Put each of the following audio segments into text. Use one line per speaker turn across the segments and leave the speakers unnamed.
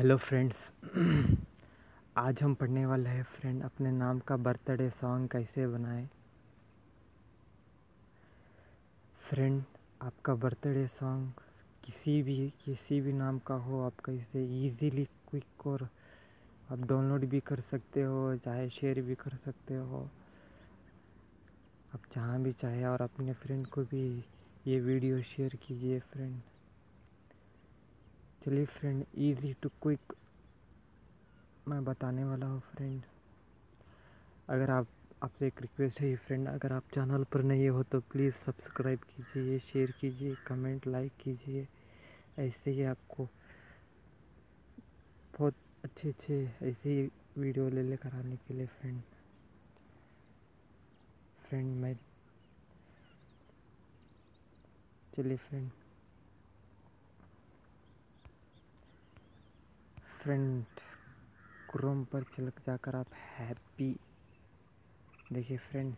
Hello friends. आज हम पढ़ने वाले हैं फ्रेंड अपने नाम का बर्थडे सॉन्ग कैसे बनाएं। फ्रेंड, आपका बर्थडे सॉन्ग किसी भी नाम का हो, आप कैसे इजीली क्विक और आप डाउनलोड भी कर सकते हो, चाहे शेयर भी कर सकते हो आप जहाँ भी चाहे, और अपने फ्रेंड को भी ये वीडियो शेयर कीजिए फ्रेंड। चलिए फ्रेंड, इजी टू क्विक मैं बताने वाला हूँ फ्रेंड। अगर आपसे एक रिक्वेस्ट है फ्रेंड, अगर आप चैनल पर नए हो तो प्लीज़ सब्सक्राइब कीजिए, शेयर कीजिए, कमेंट लाइक कीजिए। ऐसे ही आपको बहुत अच्छे ऐसे ही वीडियो लेकर आने के लिए फ्रेंड मैं चलिए फ्रेंड क्रोम पर चल जाकर आप हैप्पी देखिए फ्रेंड,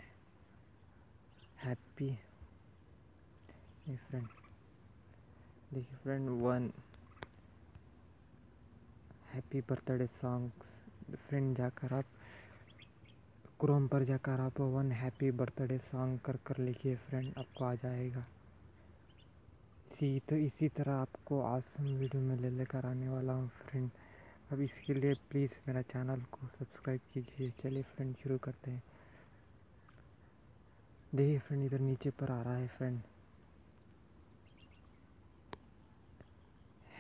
हैप्पी फ्रेंड देखिए friend, one happy birthday songs friend जाकर आप क्रोम पर जाकर आप वन हैप्पी बर्थडे सॉन्ग कर लिखिए फ्रेंड, आपको आ जाएगा। इसी तरह आपको आसम वीडियो में लेकर आने वाला हूँ फ्रेंड। अब इसके लिए प्लीज़ मेरा चैनल को सब्सक्राइब कीजिए। चलिए फ्रेंड शुरू करते हैं। देखिए फ्रेंड, इधर नीचे पर आ रहा है friend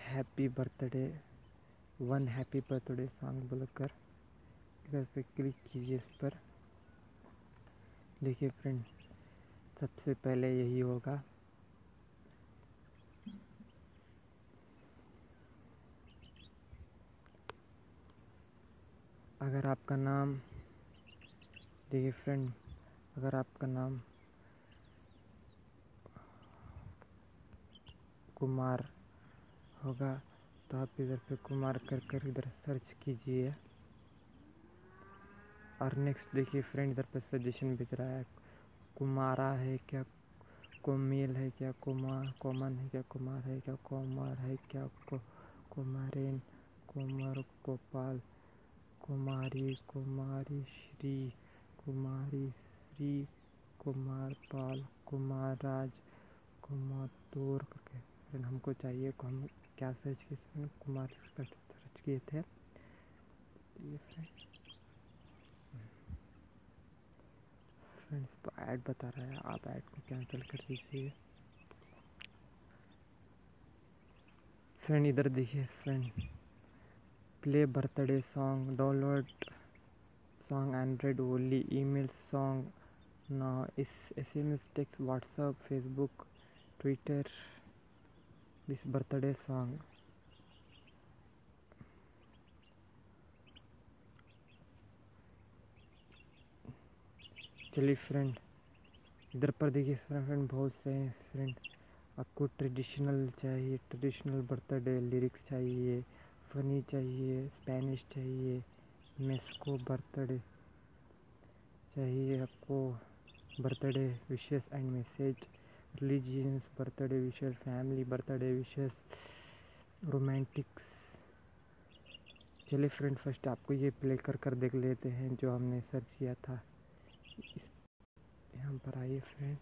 happy birthday, one happy birthday song बोलकर इधर पे क्लिक कीजिए इस पर। देखिए फ्रेंड, सबसे पहले यही होगा। अगर आपका नाम देखिए फ्रेंड, अगर आपका नाम कुमार होगा तो आप इधर पे कुमार कर इधर सर्च कीजिए। और नेक्स्ट देखिए फ्रेंड, इधर पे सजेशन भेज रहा है, कुमारा है क्या, कोमिल है क्या, कोमन है क्या, कुमार है क्या, कोमार है क्या, कुमारेन, कुमार, गोपाल, कुमारी, कुमारी श्री, कुमारी श्री, कुमार पाल, कुमार राज, कुमातोर करके फ्रेंड हमको चाहिए को हम क्या सर्च किए, कुमार सर्च किए थे। ये फ्रेंड्स ऐड बता रहा है, आप ऐड को कैंसिल कर दीजिए फ्रेंड। इधर देखिए friend, play birthday song, download song Android only, email song now, SMS text, WhatsApp, Facebook, Twitter, this birthday song. चलिए फ्रेंड, इधर पर देखिए फ्रेंड बहुत से हैं फ्रेंड। आपको ट्रेडिशनल चाहिए, ट्रेडिशनल बर्थडे लिरिक्स चाहिए, फनी चाहिए, स्पेनिश चाहिए, मेस्को बर्थडे चाहिए आपको, birthday wishes and message, religious birthday wishes, family birthday wishes, Romantics. चलिए फ्रेंड, फर्स्ट आपको ये प्ले कर देख लेते हैं जो हमने सर्च किया था। यहाँ पर आइए फ्रेंड,